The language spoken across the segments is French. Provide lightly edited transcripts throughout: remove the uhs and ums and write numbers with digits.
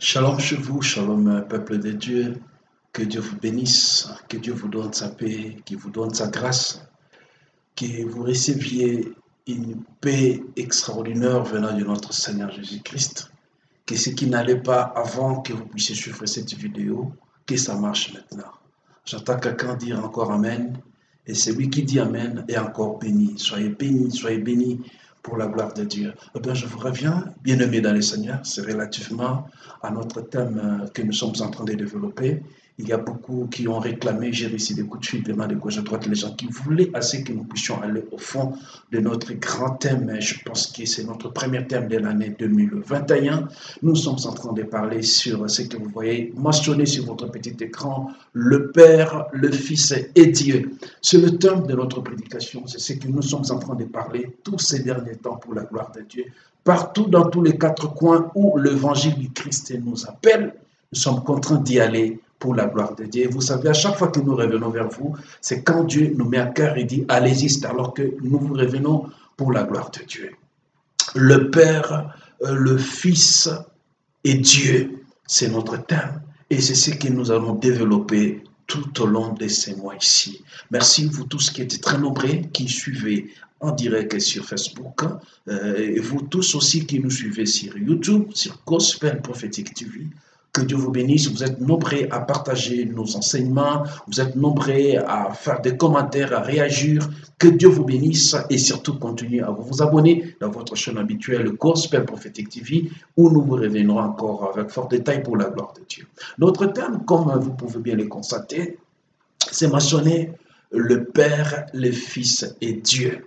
Shalom chez vous, shalom peuple de Dieu, que Dieu vous bénisse, que Dieu vous donne sa paix, qu'il vous donne sa grâce, que vous receviez une paix extraordinaire venant de notre Seigneur Jésus-Christ, que ce qui n'allait pas avant que vous puissiez suivre cette vidéo, que ça marche maintenant. J'entends quelqu'un dire encore Amen, et celui qui dit Amen est encore béni. Soyez bénis pour la gloire de Dieu. Eh bien, je vous reviens, bien-aimés dans le Seigneur, c'est relativement à notre thème que nous sommes en train de développer. Il y a beaucoup qui ont réclamé, j'ai reçu des coups de fil venant de gauche à droite, les gens qui voulaient assez que nous puissions aller au fond de notre grand thème. Je pense que c'est notre premier thème de l'année 2021. Nous sommes en train de parler sur ce que vous voyez mentionné sur votre petit écran, le Père, le Fils et Dieu. C'est le thème de notre prédication, c'est ce que nous sommes en train de parler tous ces derniers temps pour la gloire de Dieu. Partout dans tous les quatre coins où l'évangile du Christ nous appelle, nous sommes contraints d'y aller pour la gloire de Dieu. Et vous savez, à chaque fois que nous revenons vers vous, c'est quand Dieu nous met à cœur et dit « Allez-y », c'est alors que nous vous revenons pour la gloire de Dieu. Le Père, le Fils et Dieu, c'est notre thème. Et c'est ce que nous allons développer tout au long de ces mois ici. Merci vous tous qui êtes très nombreux, qui suivez en direct sur Facebook, et vous tous aussi qui nous suivez sur YouTube, sur Gospel Prophétique TV. Que Dieu vous bénisse, vous êtes nombreux à partager nos enseignements, vous êtes nombreux à faire des commentaires, à réagir. Que Dieu vous bénisse et surtout continuez à vous abonner dans votre chaîne habituelle Gospel Prophétique TV où nous vous reviendrons encore avec fort détail pour la gloire de Dieu. Notre thème, comme vous pouvez bien le constater, c'est mentionné le Père, le Fils et Dieu.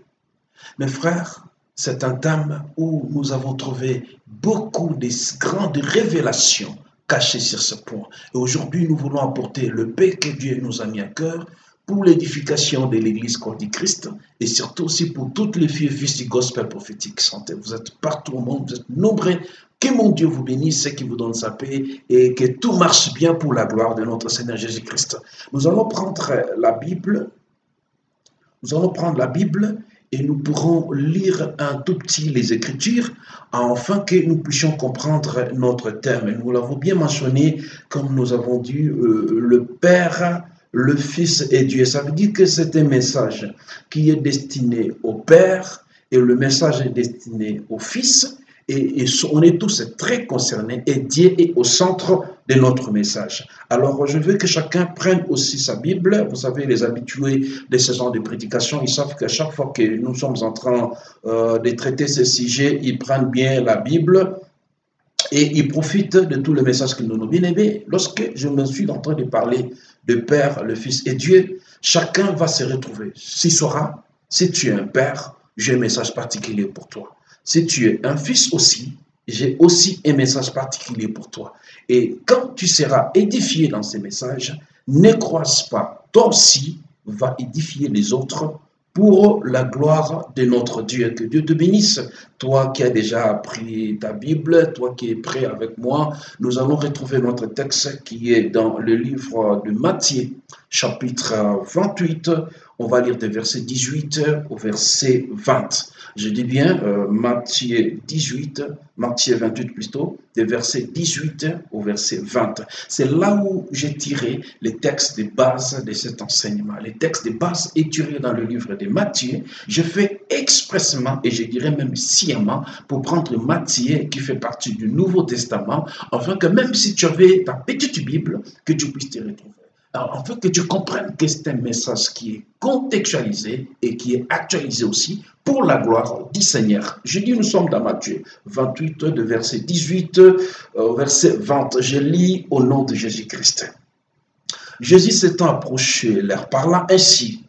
Mes frères, c'est un thème où nous avons trouvé beaucoup de grandes révélations cachées sur ce point. Et aujourd'hui, nous voulons apporter le paix que Dieu nous a mis à cœur pour l'édification de l'Église corps du Christ et surtout aussi pour toutes les filles et fils du gospel prophétique. Vous êtes partout au monde, vous êtes nombreux. Que mon Dieu vous bénisse et qu'il vous donne sa paix et que tout marche bien pour la gloire de notre Seigneur Jésus-Christ. Nous allons prendre la Bible. Et nous pourrons lire un tout petit les Écritures afin que nous puissions comprendre notre thème. Nous l'avons bien mentionné, comme nous avons dit, le Père, le Fils et Dieu. Ça veut dire que c'est un message qui est destiné au Père et le message est destiné au Fils. Et on est tous très concernés et Dieu est au centre de notre message. Alors, je veux que chacun prenne aussi sa Bible. Vous savez, les habitués de ce genre de prédication, ils savent qu'à chaque fois que nous sommes en train de traiter ce sujet, ils prennent bien la Bible et ils profitent de tous les messages que nous nous bien aimés. Lorsque je me suis en train de parler de Père, le Fils et Dieu, chacun va se retrouver. Si sera, si tu es un Père, j'ai un message particulier pour toi. Si tu es un fils aussi, j'ai aussi un message particulier pour toi. Et quand tu seras édifié dans ces messages, ne croise pas, toi aussi va édifier les autres pour la gloire de notre Dieu. Que Dieu te bénisse. Toi qui as déjà appris ta Bible, toi qui es prêt avec moi, nous allons retrouver notre texte qui est dans le livre de Matthieu, chapitre 28. On va lire des versets 18 au verset 20. Je dis bien Matthieu 28 plutôt, des versets 18 au verset 20. C'est là où j'ai tiré les textes de base de cet enseignement. Les textes de base étirés dans le livre de Matthieu, je fais expressément, et je dirais même sciemment, pour prendre Matthieu qui fait partie du Nouveau Testament, afin que même si tu avais ta petite Bible, que tu puisses te retrouver. Alors, en fait, que tu comprennes que c'est un message qui est contextualisé et qui est actualisé aussi pour la gloire du Seigneur. Je dis, nous sommes dans Matthieu 28, de verset 18 au verset 20. Je lis au nom de Jésus-Christ. Jésus s'étant approché, leur parla ainsi.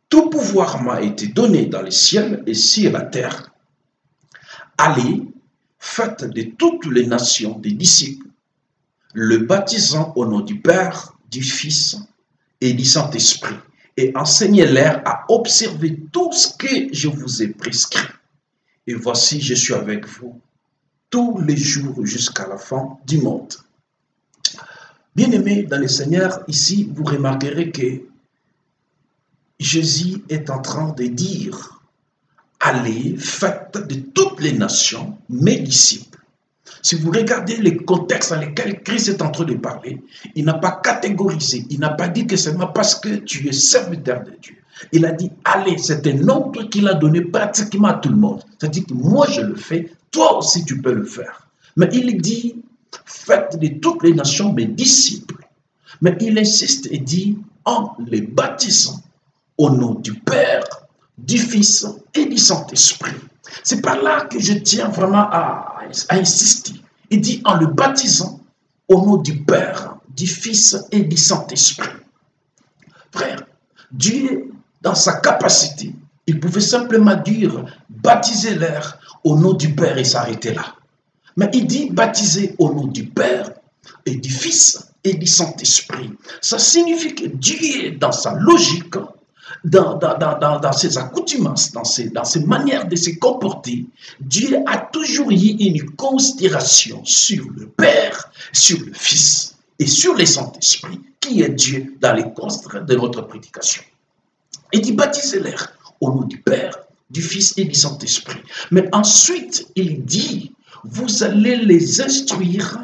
Tout pouvoir m'a été donné dans le ciel et sur la terre. Allez, faites de toutes les nations des disciples, le baptisant au nom du Père, du Fils et du Saint-Esprit, et enseignez-leur à observer tout ce que je vous ai prescrit. Et voici, je suis avec vous tous les jours jusqu'à la fin du monde. Bien-aimés dans le Seigneur, ici, vous remarquerez que Jésus est en train de dire, allez, faites de toutes les nations mes disciples. Si vous regardez les contextes dans lesquels Christ est en train de parler, il n'a pas catégorisé, il n'a pas dit que seulement parce que tu es serviteur de Dieu. Il a dit, allez, c'est un ordre qu'il a donné pratiquement à tout le monde. C'est-à-dire que moi je le fais, toi aussi tu peux le faire. Mais il dit, faites de toutes les nations mes disciples. Mais il insiste et dit, en les baptisant au nom du Père, du Fils et du Saint-Esprit. C'est par là que je tiens vraiment à insister. Il dit en le baptisant au nom du Père, du Fils et du Saint-Esprit. Frère, Dieu, dans sa capacité, il pouvait simplement dire baptiser l'air au nom du Père et s'arrêter là. Mais il dit baptiser au nom du Père et du Fils et du Saint-Esprit. Ça signifie que Dieu, dans sa logique, dans ses accoutumances, dans ses manières de se comporter, Dieu a toujours eu une considération sur le Père, sur le Fils et sur le Saint-Esprit, qui est Dieu dans les constats de notre prédication. Il dit baptisez-les au nom du Père, du Fils et du Saint-Esprit. Mais ensuite, il dit, vous allez les instruire,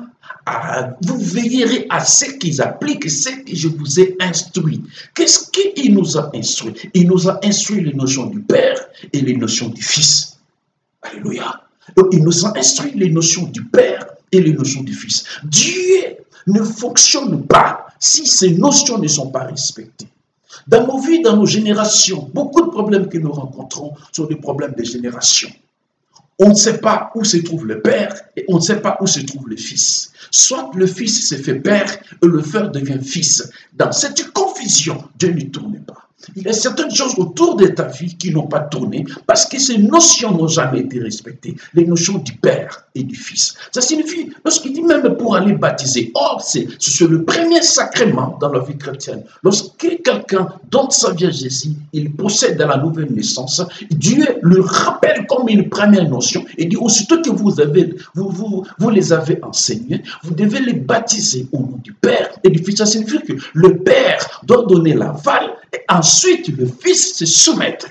vous veillerez à ce qu'ils appliquent ce que je vous ai instruit. Qu'est-ce qu'il nous a instruit? Il nous a instruit les notions du Père et les notions du Fils. Alléluia. Donc, il nous a instruit les notions du Père et les notions du Fils. Dieu ne fonctionne pas si ces notions ne sont pas respectées. Dans nos vies, dans nos générations, beaucoup de problèmes que nous rencontrons sont des problèmes de génération. On ne sait pas où se trouve le Père et on ne sait pas où se trouve le Fils. Soit le Fils se fait Père et le Père devient Fils. Dans cette confusion, Dieu ne tourne pas. Il y a certaines choses autour de ta vie qui n'ont pas tourné parce que ces notions n'ont jamais été respectées. Les notions du Père et du Fils. Ça signifie, lorsqu'il dit même pour aller baptiser, or c'est le premier sacrement dans la vie chrétienne. Lorsque quelqu'un donne sa vie à Jésus, il procède à la nouvelle naissance, Dieu le rappelle comme une première notion et dit aussitôt que vous les avez enseignés, vous devez les baptiser au nom du Père et du Fils. Ça signifie que le Père doit donner l'aval et ensuite le Fils se soumettre.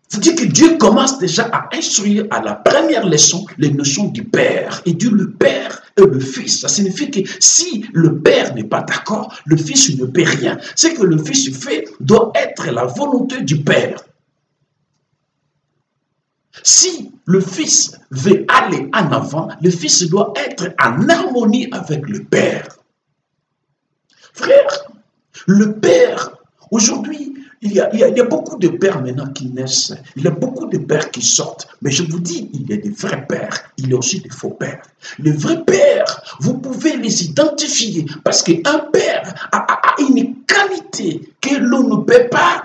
C'est-à-dire que Dieu commence déjà à instruire à la première leçon les notions du Père. Et dit le Père et le Fils. Ça signifie que si le Père n'est pas d'accord, le Fils ne peut rien. Ce que le Fils fait doit être la volonté du Père. Si le Fils veut aller en avant, le Fils doit être en harmonie avec le Père. Frère, le Père, aujourd'hui, il y a beaucoup de pères maintenant qui naissent. Il y a beaucoup de pères qui sortent. Mais je vous dis, il y a des vrais pères. Il y a aussi des faux pères. Les vrais pères, vous pouvez les identifier parce qu'un père a une qualité que l'on ne peut pas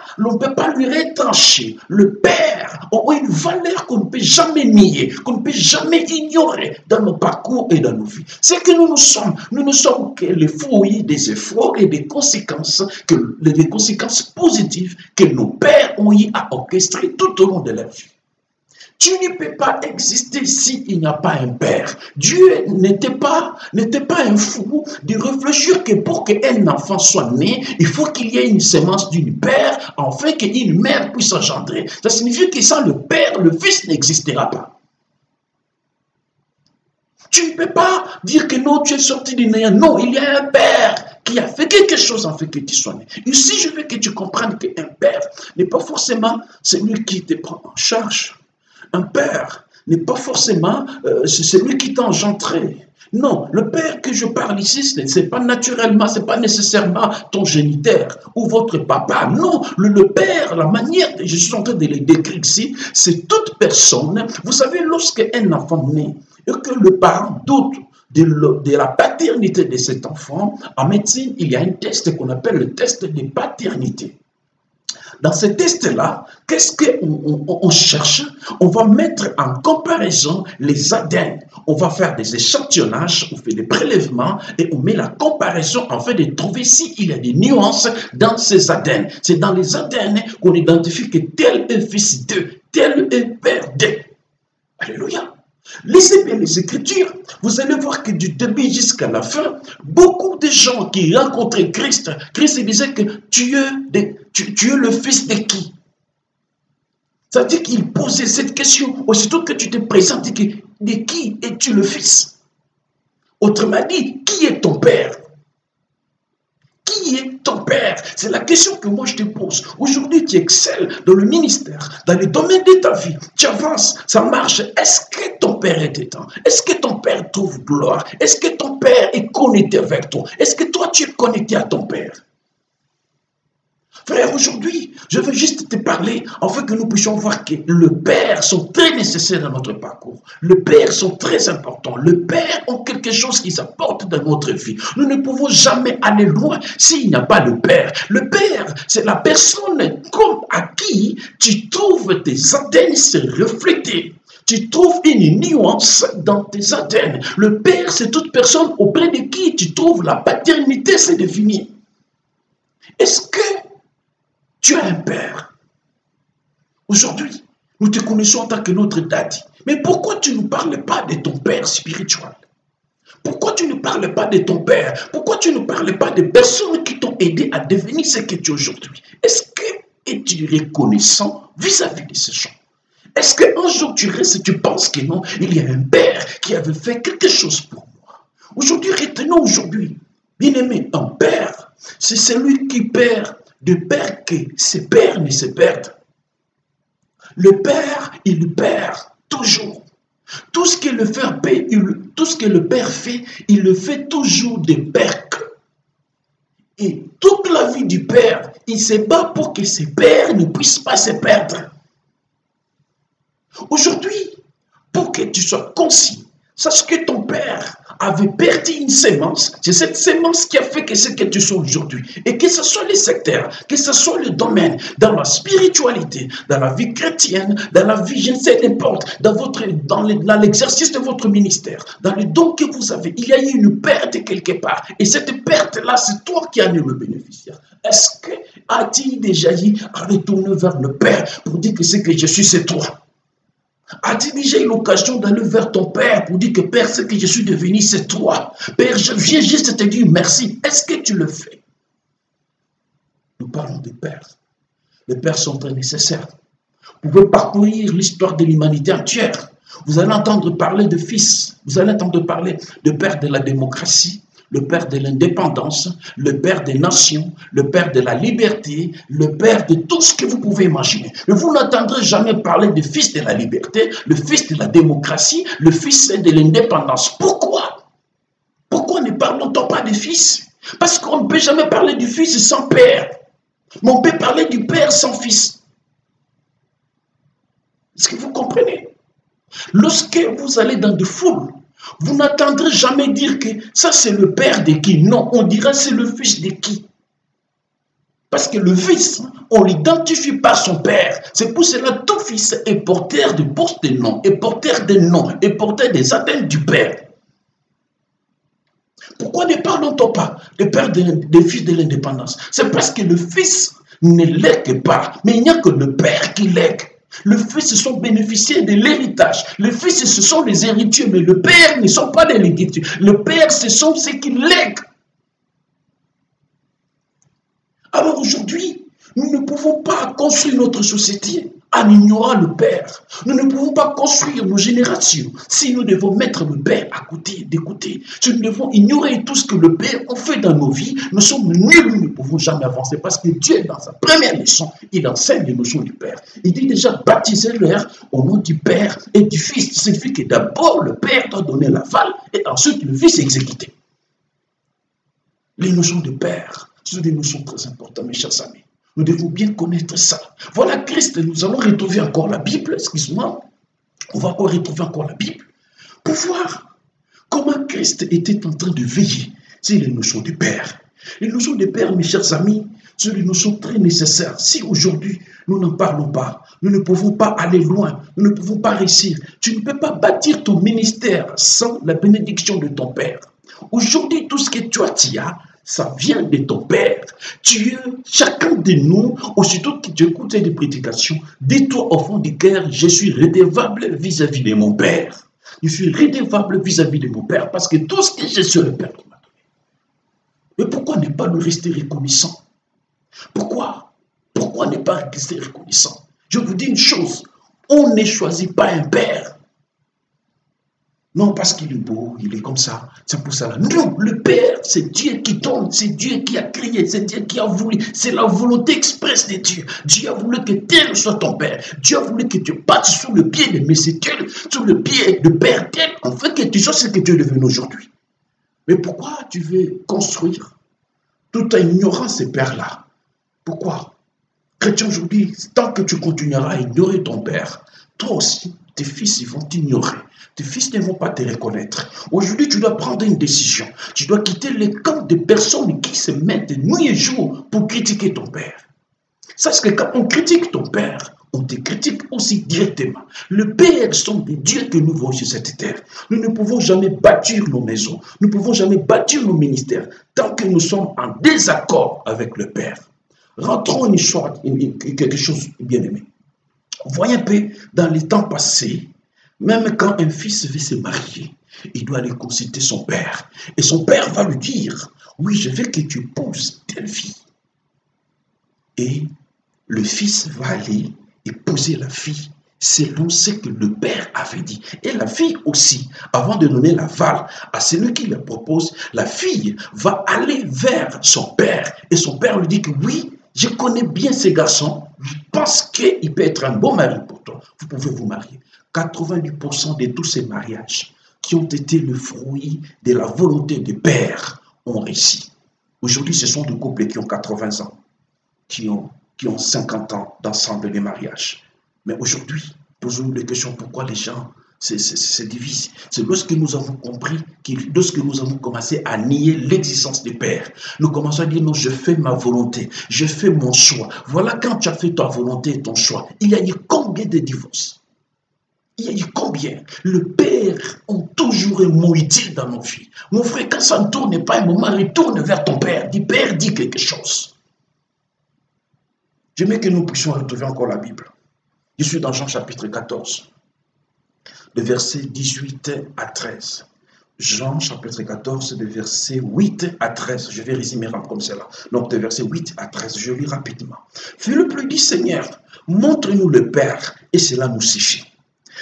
lui retrancher. Le père a une valeur qu'on ne peut jamais nier, qu'on ne peut jamais ignorer dans nos parcours et dans nos vies. C'est que nous ne sommes que les fruits des efforts et des conséquences positives que nos pères ont eu à orchestrer tout au long de leur vie. Tu ne peux pas exister s'il n'y a pas un père. Dieu n'était pas un fou de réfléchir que pour qu'un enfant soit né, il faut qu'il y ait une sémence d'une père, afin qu'une mère puisse engendrer. Ça signifie que sans le père, le fils n'existera pas. Tu ne peux pas dire que non, tu es sorti du néant. Non, il y a un père qui a fait quelque chose en fait que tu sois né. Ici, je veux que tu comprennes qu'un père n'est pas forcément celui qui te prend en charge. Un père n'est pas forcément celui qui t'a engendré. Non, le père que je parle ici, ce n'est pas naturellement, ce n'est pas nécessairement ton géniteur ou votre papa. Non, le père, la manière que je suis en train de le décrire ici, c'est toute personne. Vous savez, lorsqu'un enfant naît et que le parent doute de la paternité de cet enfant, en médecine, il y a un test qu'on appelle le test de paternité. Dans ce test-là, qu'est-ce qu'on cherche? On va mettre en comparaison les ADN. On va faire des échantillonnages, on fait des prélèvements et on met la comparaison en fait de trouver s'il y a des nuances dans ces ADN. C'est dans les ADN qu'on identifie que tel est fils d'eux, tel est père d'eux. Alléluia. Lisez bien les Écritures, vous allez voir que du début jusqu'à la fin, beaucoup de gens qui rencontraient Christ, Christ disait que tu es le fils de qui? C'est-à-dire qu'il posait cette question, aussitôt que tu te présentes, de qui es-tu le fils? Autrement dit, qui est ton père? Qui est ton père? C'est la question que moi je te pose. Aujourd'hui, tu excelles dans le ministère, dans le domaine de ta vie. Tu avances, ça marche. Est-ce que ton père est éteint? Est-ce que ton père trouve gloire? Est-ce que ton père est connecté avec toi? Est-ce que toi, tu es connecté à ton père? Frère, aujourd'hui, je veux juste te parler afin que nous puissions voir que le Père sont très nécessaires dans notre parcours. Le Père sont très importants. Le Père ont quelque chose qui s'apporte dans notre vie. Nous ne pouvons jamais aller loin s'il n'y a pas de Père. Le Père, c'est la personne comme à qui tu trouves tes antennes se refléter. Tu trouves une nuance dans tes antennes. Le Père, c'est toute personne auprès de qui tu trouves la paternité se définir. Est-ce que tu as un père? Aujourd'hui, nous te connaissons en tant que notre daddy. Mais pourquoi tu ne parles pas de ton père spirituel? Pourquoi tu ne parles pas de ton père? Pourquoi tu ne parles pas des personnes qui t'ont aidé à devenir ce que tu es aujourd'hui? Est-ce que es-tu reconnaissant vis-à-vis de ces gens? Est-ce qu'un jour tu restes et tu penses que non, il y a un père qui avait fait quelque chose pour moi? Aujourd'hui, retenons aujourd'hui, bien-aimé, un père, c'est celui qui perd de père que ses pères ne se perdent. Le père, il perd toujours. Tout ce que le père fait, il le fait toujours de père que. Et toute la vie du père, il se bat pour que ses pères ne puissent pas se perdre. Aujourd'hui, pour que tu sois conscient, sache que ton père avait perdu une sémence. C'est cette sémence qui a fait que ce que tu sois aujourd'hui. Et que ce soit les secteurs, que ce soit le domaine, dans la spiritualité, dans la vie chrétienne, dans la vie, je ne sais, n'importe, dans l'exercice de votre ministère, dans le don que vous avez, il y a eu une perte quelque part. Et cette perte-là, c'est toi qui en es le bénéficiaire. Est-ce que a-t-il déjà dit à retourner vers le Père pour dire que ce que je suis, c'est toi? As-tu déjà eu l'occasion d'aller vers ton Père pour dire que Père, ce que je suis devenu, c'est toi? Père, je viens juste te dire merci. Est-ce que tu le fais? Nous parlons de Père. Les pères sont très nécessaires. Vous pouvez parcourir l'histoire de l'humanité entière. Vous allez entendre parler de fils. Vous allez entendre parler de père de la démocratie, le père de l'indépendance, le père des nations, le père de la liberté, le père de tout ce que vous pouvez imaginer. Mais vous n'entendrez jamais parler de fils de la liberté, le fils de la démocratie, le fils de l'indépendance. Pourquoi? Pourquoi ne parlons-nous pas de fils? Parce qu'on ne peut jamais parler du fils sans père. Mais on peut parler du père sans fils. Est-ce que vous comprenez? Lorsque vous allez dans des foules, vous n'entendrez jamais dire que ça c'est le père de qui. Non, on dira c'est le fils de qui. Parce que le fils, on l'identifie par son père. C'est pour cela que tout fils est porteur de postes de nom, est porteur des noms, est porteur des atteintes du père. Pourquoi ne parlons-nous pas des pères des fils de l'indépendance? C'est parce que le fils ne lègue pas, mais il n'y a que le père qui lègue. Le fils, ce sont bénéficiaires de l'héritage. Le fils, ce sont les héritiers, mais le père ne sont pas des héritiers. Le père, ce sont ceux qui lèguent. Alors aujourd'hui, nous ne pouvons pas construire notre société en ignorant le Père. Nous ne pouvons pas construire nos générations si nous devons mettre le Père à côté, d'écouter. Si nous devons ignorer tout ce que le Père a fait dans nos vies, nous sommes nuls, nous ne pouvons jamais avancer parce que Dieu, dans sa première leçon, il enseigne les notions du Père. Il dit déjà, baptisez-leur au nom du Père et du Fils. Ça signifie que d'abord le Père doit donner l'aval et ensuite le Fils exécuter. Les notions de Père, ce sont des notions très importantes, mes chers amis. Nous devons bien connaître ça. Voilà Christ, nous allons retrouver encore la Bible, excuse-moi. On va encore retrouver encore la Bible pour voir comment Christ était en train de veiller sur les notions du Père. Les notions du Père, mes chers amis, sont des notions très nécessaires. Si aujourd'hui, nous n'en parlons pas, nous ne pouvons pas aller loin, nous ne pouvons pas réussir. Tu ne peux pas bâtir ton ministère sans la bénédiction de ton Père. Aujourd'hui, tout ce que toi tu as, ça vient de ton Père. Tu es, chacun de nous, aussitôt que tu écoutes des prédications, dis-toi au fond du cœur, je suis redevable vis-à-vis de mon Père. Je suis redevable vis-à-vis de mon Père parce que tout ce que j'ai sur le Père qui m'a donné. Mais pourquoi ne pas nous rester reconnaissant? Pourquoi? Pourquoi ne pas rester reconnaissant? Je vous dis une chose, on ne choisit pas un Père. Non, parce qu'il est beau, il est comme ça, c'est pour ça. Là. Non, le Père, c'est Dieu qui donne, c'est Dieu qui a créé, c'est Dieu qui a voulu, c'est la volonté expresse de Dieu. Dieu a voulu que tel soit ton Père. Dieu a voulu que tu battes sous le pied de Messie tel, sous le pied de Père tel, afin que tu sois ce que tu es devenu aujourd'hui. Mais pourquoi tu veux construire tout en ignorant ces pères-là? Pourquoi? Chrétien aujourd'hui, tant que tu continueras à ignorer ton Père, toi aussi, tes fils ils vont t'ignorer. Tes fils ne vont pas te reconnaître. Aujourd'hui, tu dois prendre une décision. Tu dois quitter les camps de personnes qui se mettent nuit et jour pour critiquer ton Père. Sache que quand on critique ton Père, on te critique aussi directement. Le Père sont des dieux que nous voyons sur cette terre. Nous ne pouvons jamais bâtir nos maisons. Nous ne pouvons jamais bâtir nos ministères tant que nous sommes en désaccord avec le Père. Rentrons une histoire, quelque chose de bien aimé. Voyez un peu dans les temps passés, même quand un fils veut se marier, il doit aller consulter son père. Et son père va lui dire, oui, je veux que tu épouses telle fille. Et le fils va aller épouser la fille selon ce que le père avait dit. Et la fille aussi, avant de donner l'aval à celui qui la propose, la fille va aller vers son père. Et son père lui dit que oui, je connais bien ces garçons, je pense qu'il peut être un bon mari pour toi. Vous pouvez vous marier. 90% de tous ces mariages qui ont été le fruit de la volonté des pères ont réussi. Aujourd'hui, ce sont des couples qui ont 80 ans, qui ont 50 ans d'ensemble des mariages. Mais aujourd'hui, posons-nous la question pourquoi les gens se divisent. C'est lorsque nous avons compris, lorsque nous avons commencé à nier l'existence des pères. Nous commençons à dire non, je fais ma volonté, je fais mon choix. Voilà quand tu as fait ta volonté et ton choix. Il y a eu combien de divorces? Il y a eu combien? Le Père a toujours un mot utile dans nos vies. Mon frère, quand ça ne tourne pas un moment, retourne vers ton Père. Dis, Père, dis quelque chose. J'aimerais que nous puissions retrouver encore la Bible. Je suis dans Jean chapitre 14, de versets 18 à 13. Jean chapitre 14, de versets 8 à 13. Je vais résumer comme cela. Donc de versets 8 à 13, je lis rapidement. Philippe lui dit, Seigneur, montre-nous le Père, et cela nous suffit.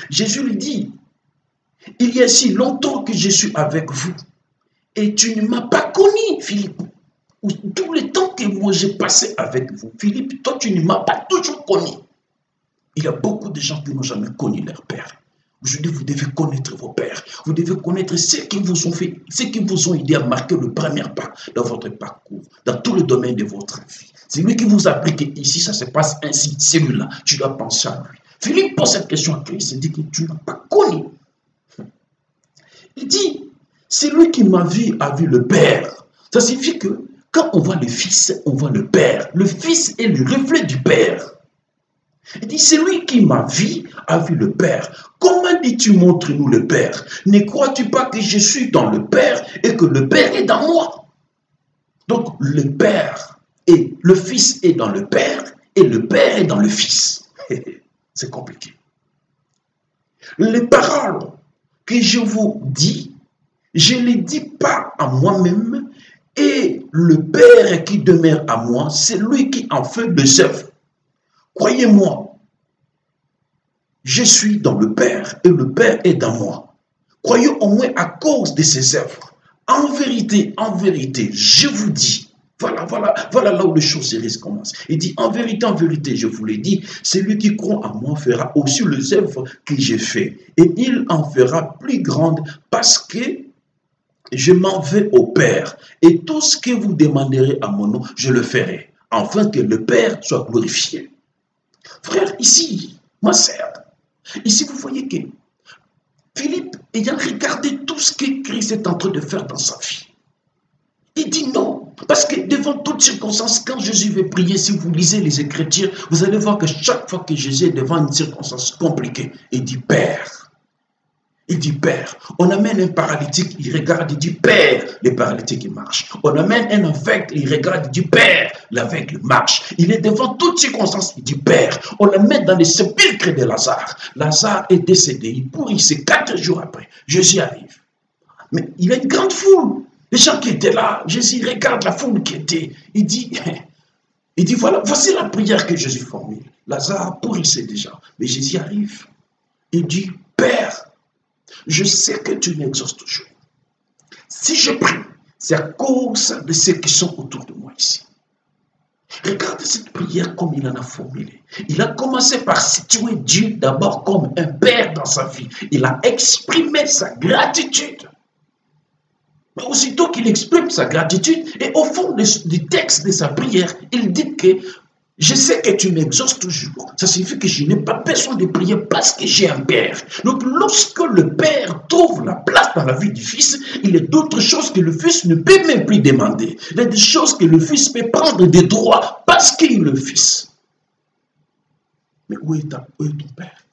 Jésus lui dit, il y a si longtemps que je suis avec vous, et tu ne m'as pas connu, Philippe. Tout le temps que moi j'ai passé avec vous, Philippe, toi tu ne m'as pas toujours connu. Il y a beaucoup de gens qui n'ont jamais connu leur père. Aujourd'hui, vous devez connaître vos pères. Vous devez connaître ceux qui vous ont fait, ceux qui vous ont aidé à marquer le premier pas dans votre parcours, dans tout le domaine de votre vie. C'est lui qui vous a appris qu'ici, ça se passe ainsi. Celui-là, tu dois penser à lui. Philippe pose cette question à Christ. Il dit que tu ne l'as pas connu. Il dit, c'est lui qui m'a vu, a vu le Père. Ça signifie que quand on voit le Fils, on voit le Père. Le Fils est le reflet du Père. Il dit, c'est lui qui m'a vu, a vu le Père. Comment dis-tu, montre-nous le Père? Ne crois-tu pas que je suis dans le Père et que le Père est dans moi? Donc, le Père et le Fils est dans le Père et le Père est dans le Fils. C'est compliqué. Les paroles que je vous dis, je ne les dis pas à moi-même, et le Père qui demeure à moi, c'est lui qui en fait des œuvres. Croyez-moi, je suis dans le Père et le Père est dans moi. Croyez au moins à cause de ses œuvres. En vérité, je vous dis, voilà là où les choses sérieuses commencent. Il dit, en vérité, je vous l'ai dit, celui qui croit en moi fera aussi les œuvres que j'ai fait. Et il en fera plus grandes parce que je m'en vais au Père. Et tout ce que vous demanderez à mon nom, je le ferai, afin que le Père soit glorifié. Frère, ici, ma sœur, ici vous voyez que Philippe, ayant regardé tout ce que Christ est en train de faire dans sa vie, il dit non, parce que devant toutes circonstances, quand Jésus veut prier, si vous lisez les Écritures, vous allez voir que chaque fois que Jésus est devant une circonstance compliquée, il dit Père. Il dit Père. On amène un paralytique, il regarde, il dit Père, le paralytique il marche. On amène un aveugle, il regarde, il dit Père, l'aveugle marche. Il est devant toutes circonstances, il dit Père. On le met dans le sépulcre de Lazare. Lazare est décédé, il pourrissait 4 jours après. Jésus arrive. Mais il y a une grande foule. Les gens qui étaient là, Jésus regarde la foule qui était. Il dit voilà, voici la prière que Jésus formule. Lazare pourrissait déjà. Mais Jésus arrive. Il dit Père, Je sais que tu m'exauces toujours. Si je prie, c'est à cause de ceux qui sont autour de moi ici. Regarde cette prière comme il en a formulé. Il a commencé par situer Dieu d'abord comme un père dans sa vie. Il a exprimé sa gratitude. Mais aussitôt qu'il exprime sa gratitude, et au fond du texte de sa prière, il dit que je sais que tu m'exauces toujours. Ça signifie que je n'ai pas besoin de prier parce que j'ai un Père. Donc lorsque le Père trouve la place dans la vie du Fils, il y a d'autres choses que le Fils ne peut même plus demander. Il y a des choses que le Fils peut prendre des droits parce qu'il est le Fils. Mais où est ton Père?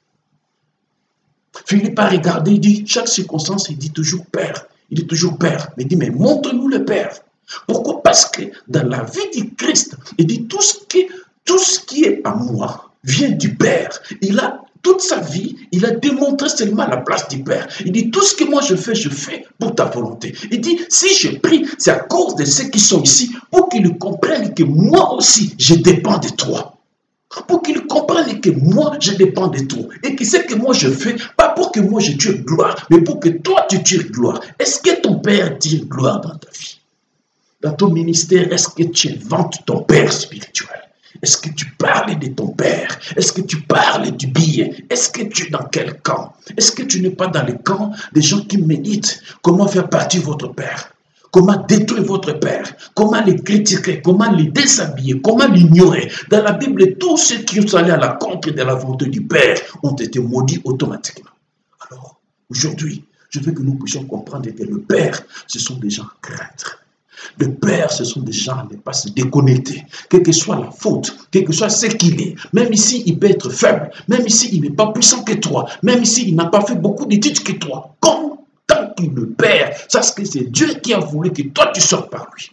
Philippe a regardé, il dit, chaque circonstance, il dit toujours Père. Il dit toujours Père. Mais il dit, mais montre-nous le Père. Pourquoi? Parce que dans la vie du Christ, il dit tout ce qui est à moi vient du Père. Il a toute sa vie, il a démontré seulement la place du Père. Il dit tout ce que moi je fais pour ta volonté. Il dit si je prie, c'est à cause de ceux qui sont ici pour qu'ils comprennent que moi aussi je dépends de toi. Pour qu'ils comprennent que moi je dépends de toi. Et que ce que moi je fais, pas pour que moi je tire gloire, mais pour que toi tu tires gloire. Est-ce que ton Père tire gloire dans ta vie? Dans ton ministère, est-ce que tu vantes ton Père spirituel? Est-ce que tu parles de ton Père? Est-ce que tu parles du billet? Est-ce que tu es dans quel camp? Est-ce que tu n'es pas dans le camp des gens qui méditent comment faire partie de votre Père? Comment détruire votre Père? Comment les critiquer? Comment les déshabiller? Comment l'ignorer? Dans la Bible, tous ceux qui sont allés à la contre de la volonté du Père ont été maudits automatiquement. Alors, aujourd'hui, je veux que nous puissions comprendre que le Père, ce sont des gens craintre. Le Père, ce sont des gens à ne pas se déconnecter. Quelle que soit la faute, quel que soit ce qu'il est, même ici, il peut être faible, même ici, il n'est pas puissant que toi, même ici, il n'a pas fait beaucoup d'études que toi. Comme tant qu'il le Père, sache que c'est Dieu qui a voulu que toi, tu sortes par lui.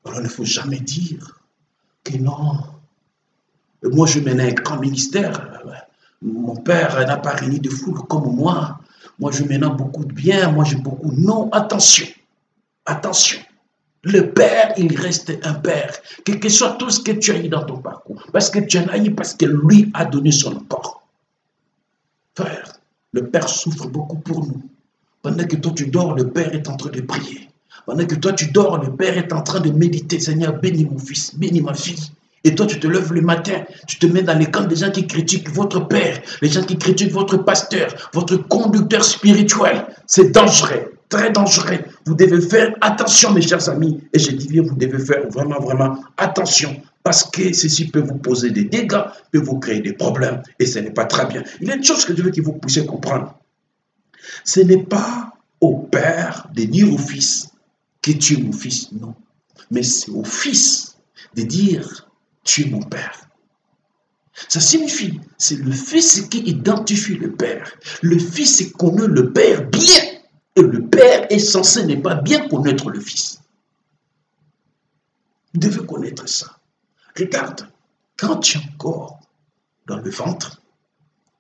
Alors, il ne faut jamais dire que non. Moi, je menais un grand ministère. Mon Père n'a pas réuni de foule comme moi. Moi, je menais beaucoup de bien. Moi, j'ai beaucoup. Non, attention. Attention, le Père, il reste un Père. Quel que soit tout ce que tu as eu dans ton parcours. Parce que tu en as eu, parce que lui a donné son corps. Frère, le Père souffre beaucoup pour nous. Pendant que toi tu dors, le Père est en train de prier. Pendant que toi tu dors, le Père est en train de méditer. Seigneur, bénis mon fils, bénis ma fille. Et toi, tu te lèves le matin, tu te mets dans les camps des gens qui critiquent votre Père, les gens qui critiquent votre pasteur, votre conducteur spirituel. C'est dangereux. Très dangereux. Vous devez faire attention, mes chers amis. Et je dis bien, vous devez faire vraiment, vraiment attention. Parce que ceci peut vous poser des dégâts, peut vous créer des problèmes. Et ce n'est pas très bien. Il y a une chose que je veux que vous puissiez comprendre. Ce n'est pas au Père de dire au Fils que tu es mon Fils, non. Mais c'est au Fils de dire tu es mon Père. Ça signifie, c'est le Fils qui identifie le Père. Le Fils connaît le Père bien. Et le Père est censé ne pas bien connaître le Fils. Vous devez connaître ça. Regarde, quand tu es encore dans le ventre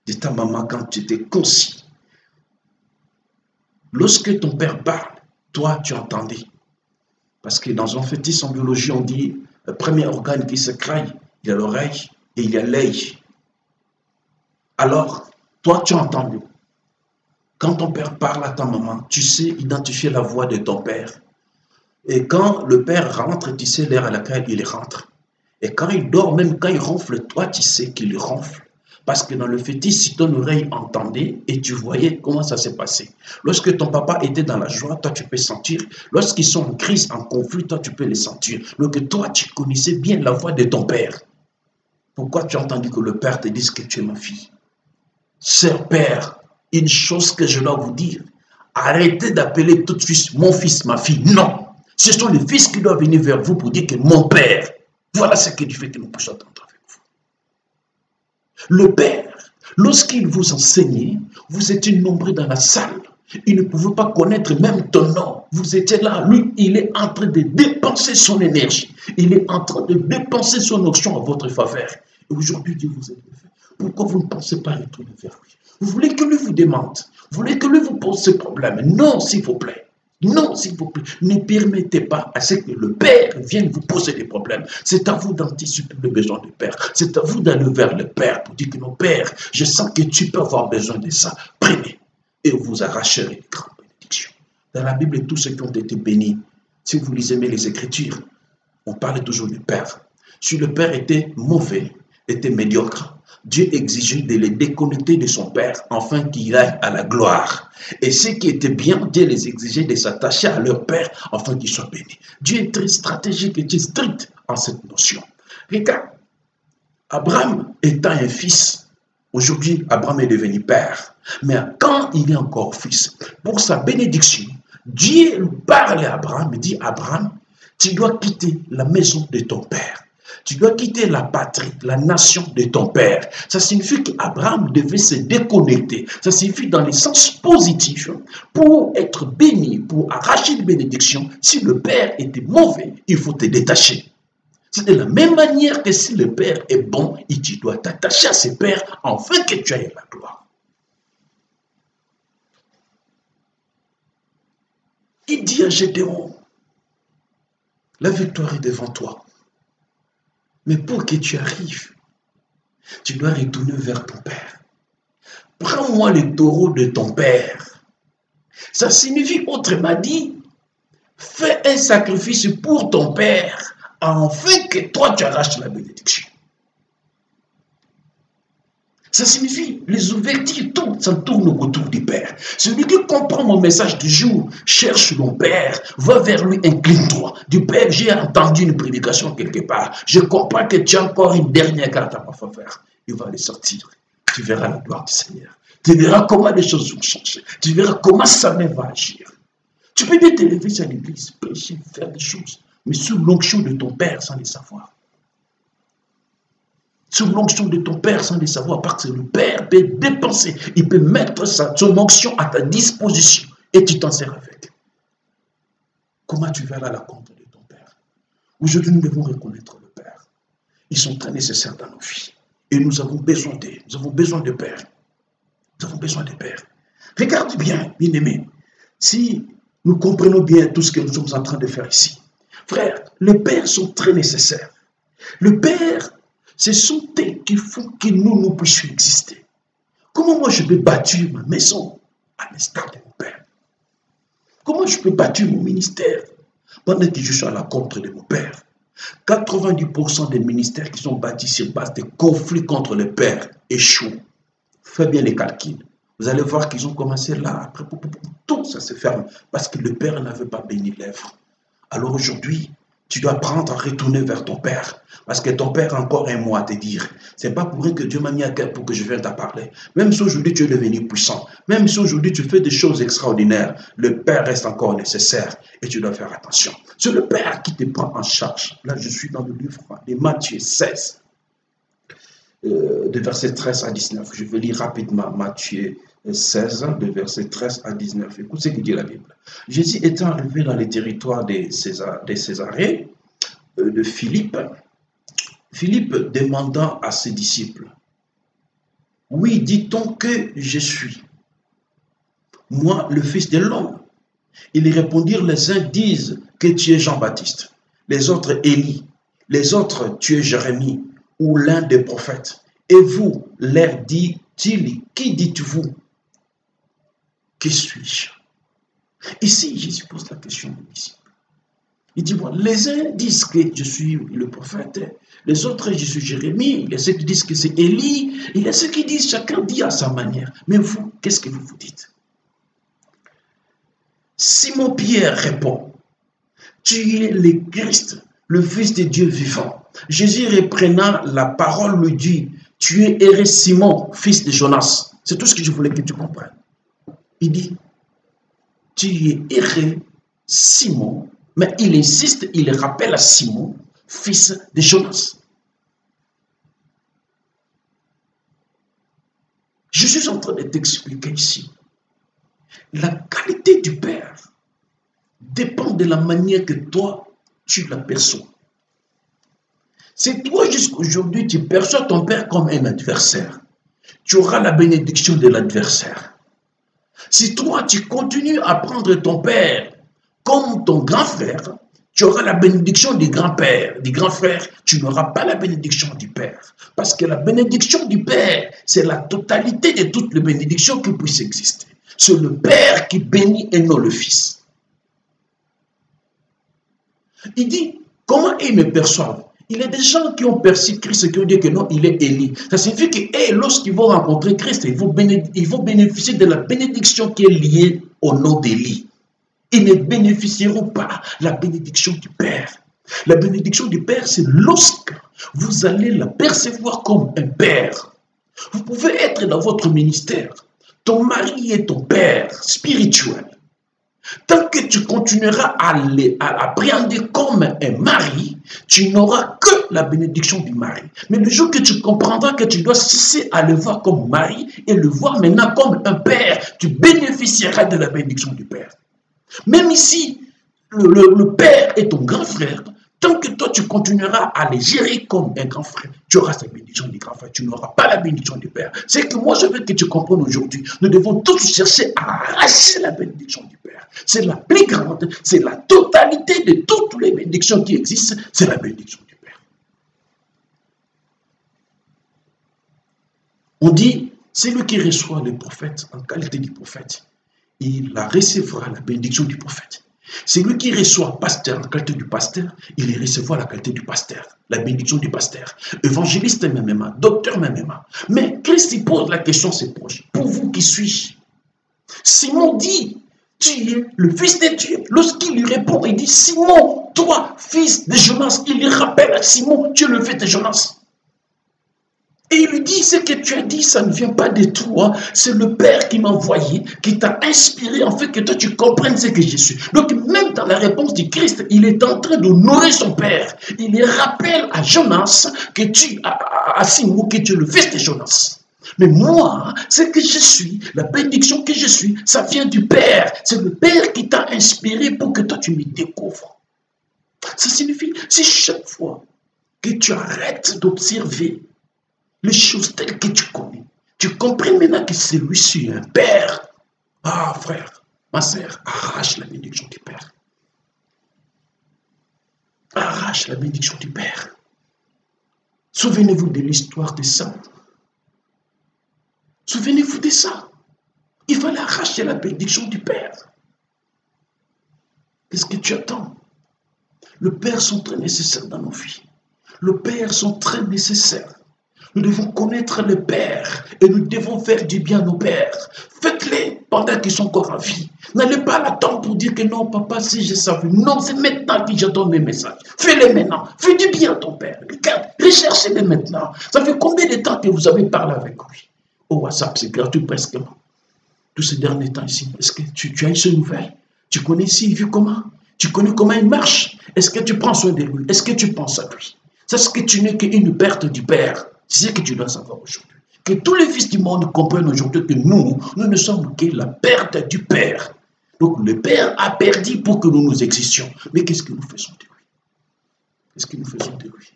de ta maman, quand tu étais concis, lorsque ton père parle, toi tu entendais. Parce que dans un fœtus en biologie, on dit, le premier organe qui se crée, il y a l'oreille et il y a l'œil. Alors, toi tu as entendu. Quand ton père parle à ta maman, tu sais identifier la voix de ton père. Et quand le père rentre, tu sais l'heure à laquelle il rentre. Et quand il dort, même quand il ronfle, toi, tu sais qu'il ronfle. Parce que dans le fœtus, si ton oreille entendait et tu voyais comment ça s'est passé. Lorsque ton papa était dans la joie, toi, tu peux sentir. Lorsqu'ils sont en crise, en conflit, toi, tu peux les sentir. Donc toi, tu connaissais bien la voix de ton père. Pourquoi tu as entendu que le père te dise que tu es ma fille? Sœur, père, une chose que je dois vous dire, arrêtez d'appeler tout de suite mon fils, ma fille. Non, ce sont les fils qui doivent venir vers vous pour dire que mon père. Voilà ce qui fait que nous puissions entendre avec vous. Le Père, lorsqu'il vous enseignait, vous étiez nombreux dans la salle. Il ne pouvait pas connaître même ton nom. Vous étiez là. Lui, il est en train de dépenser son énergie. Il est en train de dépenser son option en votre faveur. Et aujourd'hui, Dieu vous a fait. Pourquoi vous ne pensez pas retourner vers lui? Vous voulez que lui vous demande. Vous voulez que lui vous pose ce problème. Non, s'il vous plaît. Non, s'il vous plaît, ne permettez pas à ce que le Père vienne vous poser des problèmes. C'est à vous d'anticiper le besoin du Père. C'est à vous d'aller vers le Père pour dire que non, Père, je sens que tu peux avoir besoin de ça. Prenez et vous arracherez les grandes bénédictions. Dans la Bible, tous ceux qui ont été bénis, si vous lisez les Écritures, on parle toujours du Père. Si le Père était mauvais, était médiocre, Dieu exigeait de les déconnecter de son Père afin qu'il aille à la gloire. Et ceux qui étaient bien, Dieu les exigeait de s'attacher à leur Père afin qu'ils soient bénis. Dieu est très stratégique et très strict en cette notion. Regarde, Abraham étant un fils, aujourd'hui Abraham est devenu père, mais quand il est encore fils, pour sa bénédiction, Dieu lui parle à Abraham et dit, Abraham, tu dois quitter la maison de ton père. Tu dois quitter la patrie, la nation de ton père. Ça signifie qu'Abraham devait se déconnecter. Ça signifie dans le sens positif, pour être béni, pour arracher une bénédiction, si le père était mauvais, il faut te détacher. C'est de la même manière que si le père est bon, et tu dois t'attacher à ce père afin que tu ailles la gloire. Il dit à Gédéon, la victoire est devant toi. Mais pour que tu arrives, tu dois retourner vers ton père. Prends-moi le taureau de ton père. Ça signifie, autrement dit, fais un sacrifice pour ton père, afin que toi tu arraches la bénédiction. Ça signifie, les ouvertures, tout, ça tourne autour du Père. Celui qui comprend mon message du jour, cherche mon Père, va vers lui, incline-toi. Du Père, j'ai entendu une prédication quelque part. Je comprends que tu as encore une dernière carte à faire. Il va les sortir. Tu verras la gloire du Seigneur. Tu verras comment les choses vont changer. Tu verras comment sa main va agir. Tu peux bien t'élever à l'église, prêcher, faire des choses, mais sous l'onction de ton Père sans le savoir. Sous l'onction de ton Père sans le savoir, parce que le Père peut dépenser, il peut mettre son onction à ta disposition et tu t'en sers avec. Comment tu verras la compte de ton Père? Aujourd'hui, nous devons reconnaître le Père. Ils sont très nécessaires dans nos vies. Et nous avons besoin d'eux. Nous avons besoin de Père. Nous avons besoin de Père. Regarde bien, bien-aimé, si nous comprenons bien tout ce que nous sommes en train de faire ici. Frère, les pères sont très nécessaires. Le Père, ce sont eux qui font que nous puissions exister. Comment moi je peux bâtir ma maison à l'instar de mon Père? Comment je peux bâtir mon ministère pendant que je suis à la contre de mon Père? 90% des ministères qui sont bâtis sur base de conflits contre le Père échouent. Faites bien les calculs. Vous allez voir qu'ils ont commencé là, après, tout ça se ferme parce que le Père n'avait pas béni l'œuvre. Alors aujourd'hui, tu dois apprendre à retourner vers ton Père. Parce que ton Père a encore un mot à te dire. Ce n'est pas pour rien que Dieu m'a mis à cœur pour que je vienne t'en parler. Même si aujourd'hui tu es devenu puissant, même si aujourd'hui tu fais des choses extraordinaires, le Père reste encore nécessaire et tu dois faire attention. C'est le Père qui te prend en charge. Là, je suis dans le livre de Matthieu 16, de verset 13 à 19. Je vais lire rapidement Matthieu 16, de verset 13 à 19. Écoute ce que dit la Bible. Jésus étant arrivé dans les territoires de Césarée, de Philippe, Philippe demanda à ses disciples, « Oui, dit-on que je suis, moi, le Fils de l'homme ?» Ils répondirent, les uns disent que tu es Jean-Baptiste, les autres Élie, les autres tu es Jérémie ou l'un des prophètes. Et vous, leur dit-il, qui dites-vous? Qui suis-je? Ici, Jésus pose la question aux disciples. Il dit, bon, les uns disent que je suis le prophète, les autres, je suis Jérémie, il y a ceux qui disent que c'est Élie, il y a ceux qui disent, chacun dit à sa manière. Mais vous, qu'est-ce que vous vous dites? Simon-Pierre répond, tu es le Christ, le Fils de Dieu vivant. Jésus reprenant la parole lui dit, tu es erré Simon, fils de Jonas. C'est tout ce que je voulais que tu comprennes. Il dit, tu es erré Simon, mais il insiste, il rappelle à Simon, fils de Jonas. Je suis en train de t'expliquer ici. La qualité du Père dépend de la manière que toi, tu l'aperçois. Si toi, jusqu'aujourd'hui, tu perçois ton Père comme un adversaire, tu auras la bénédiction de l'adversaire. Si toi, tu continues à prendre ton Père comme ton grand frère, tu auras la bénédiction du grand-père, du grand frère, tu n'auras pas la bénédiction du père. Parce que la bénédiction du père, c'est la totalité de toutes les bénédictions qui puissent exister. C'est le père qui bénit et non le fils. Il dit, comment ils me perçoivent? Il y a des gens qui ont perçu Christ et qui ont dit que non, il est Élie. Ça signifie que lorsqu'ils vont rencontrer Christ, ils vont bénéficier de la bénédiction qui est liée au nom d'Élie. Ils ne bénéficieront pas la bénédiction du Père. La bénédiction du Père, c'est lorsque vous allez la percevoir comme un Père. Vous pouvez être dans votre ministère. Ton mari est ton Père spirituel. Tant que tu continueras à l'appréhender comme un mari, tu n'auras que la bénédiction du mari. Mais le jour que tu comprendras que tu dois cesser à le voir comme mari et le voir maintenant comme un père, tu bénéficieras de la bénédiction du père. Même ici, le père est ton grand frère. Tant que toi, tu continueras à les gérer comme un grand frère, tu auras cette bénédiction du grand frère. Tu n'auras pas la bénédiction du père. C'est que moi, je veux que tu comprennes aujourd'hui. Nous devons tous chercher à arracher la bénédiction du père. C'est la plus grande, c'est la totalité de toutes les bénédictions qui existent, c'est la bénédiction du père. On dit, celui qui reçoit le prophète en qualité de prophète, il la recevra la bénédiction du prophète. Celui qui reçoit pasteur en qualité du pasteur, il recevra la qualité du pasteur, la bénédiction du pasteur. Évangéliste même, docteur même. Mais Christ il pose la question à ses proches. Pour vous, qui suis-je? Simon dit, tu es le fils de Dieu. Lorsqu'il lui répond, il dit, Simon, toi, fils de Jonas. Il lui rappelle à Simon, tu es le fils de Jonas. Et il lui dit, ce que tu as dit, ça ne vient pas de toi. C'est le Père qui m'a envoyé, qui t'a inspiré, en fait, que toi, tu comprennes ce que je suis. Donc, même dans la réponse du Christ, il est en train d'honorer son Père. Il lui rappelle à Jonas, à Simon, que tu es le fils de Jonas. Mais moi, ce que je suis, la bénédiction que je suis, ça vient du Père. C'est le Père qui t'a inspiré pour que toi, tu me découvres. Ça signifie, si chaque fois que tu arrêtes d'observer les choses telles que tu connais, tu comprends maintenant que celui-ci est un Père. Ah, frère, ma sœur, arrache la bénédiction du Père. Arrache la bénédiction du Père. Souvenez-vous de l'histoire de Saul. Souvenez-vous de ça. Il fallait arracher la bénédiction du Père. Qu'est-ce que tu attends? Le Père sont très nécessaires dans nos vies. Le Père sont très nécessaires. Nous devons connaître le Père et nous devons faire du bien à nos pères. Faites-les pendant qu'ils sont encore en vie. N'allez pas l'attendre pour dire que non, papa, si je savais. Non, c'est maintenant que je donne mes messages. Fais-les maintenant. Fais du bien à ton Père. Regarde, recherchez-les maintenant. Ça fait combien de temps que vous avez parlé avec lui? Au WhatsApp, c'est gratuit presque. Tous ces derniers temps ici, est-ce que tu as eu ces nouvelles? Tu connais s'il vit comment? Tu connais comment il marche? Est-ce que tu prends soin de lui? Est-ce que tu penses à lui? C'est ce que tu n'es qu'une perte du Père. C'est ce que tu dois savoir aujourd'hui. Que tous les fils du monde comprennent aujourd'hui que nous ne sommes que la perte du Père. Donc le Père a perdu pour que nous nous existions. Mais qu'est-ce que nous faisons de lui? Qu'est-ce que nous faisons de lui?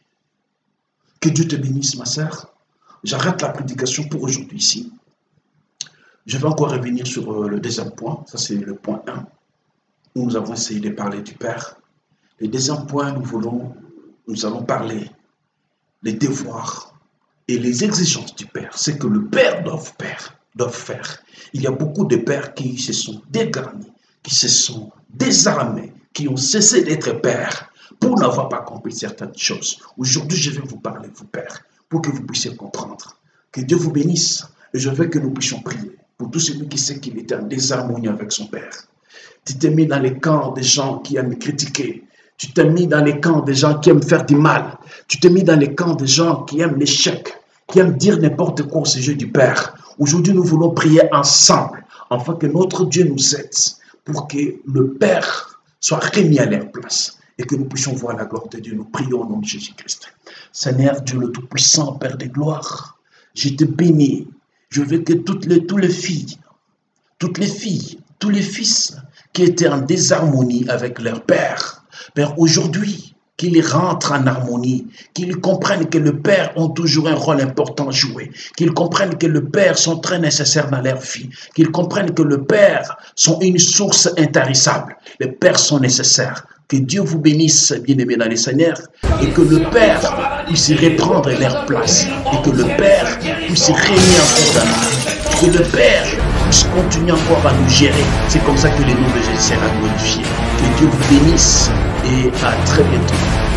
Que Dieu te bénisse, ma sœur. J'arrête la prédication pour aujourd'hui ici. Je vais encore revenir sur le deuxième point. Ça, c'est le point 1. Où nous avons essayé de parler du Père. Le deuxième point, nous allons parler des devoirs et les exigences du Père. C'est que le Père doit faire. Il y a beaucoup de pères qui se sont dégarnis, qui se sont désarmés, qui ont cessé d'être pères pour n'avoir pas compris certaines choses. Aujourd'hui, je vais vous parler, vous pères, pour que vous puissiez comprendre. Que Dieu vous bénisse. Et je veux que nous puissions prier pour tout celui qui sait qu'il était en désharmonie avec son Père. Tu t'es mis dans les camps des gens qui aiment critiquer. Tu t'es mis dans les camps des gens qui aiment faire du mal. Tu t'es mis dans les camps des gens qui aiment l'échec, qui aiment dire n'importe quoi au sujet du Père. Aujourd'hui, nous voulons prier ensemble, afin que notre Dieu nous aide pour que le Père soit remis à leur place et que nous puissions voir la gloire de Dieu. Nous prions au nom de Jésus-Christ. Seigneur Dieu le Tout-Puissant, Père de gloire, je te bénis. Je veux que toutes les filles, tous les fils qui étaient en désharmonie avec leur Père, Père, aujourd'hui, qu'ils rentrent en harmonie, qu'ils comprennent que le Père ont toujours un rôle important à jouer, qu'ils comprennent que le Père sont très nécessaires dans leur vie, qu'ils comprennent que le Père sont une source intarissable. Les Pères sont nécessaires. Que Dieu vous bénisse, bien-aimés dans les Seigneur, et que le Père puisse reprendre leur place, et que le Père puisse régner encore dans nous, que le Père puisse continuer encore à nous gérer. C'est comme ça que le nom de Jésus sera glorifié. Que Dieu vous bénisse et à très bientôt.